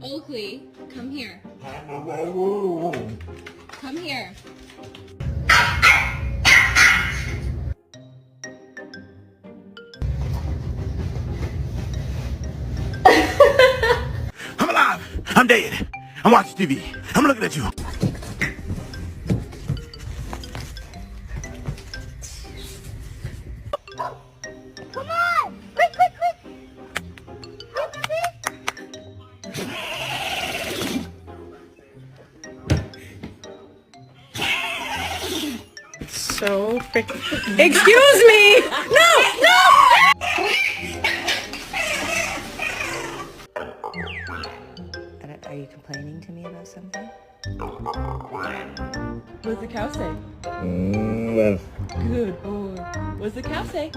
Oakley, come here. Come here. I'm alive. I'm dead. I'm watching TV. I'm looking at you. Come on! Quick, quick, quick! So freaking. Excuse me! No! No! Are you complaining to me about something? What's the cow say? Good boy. What's the cow say?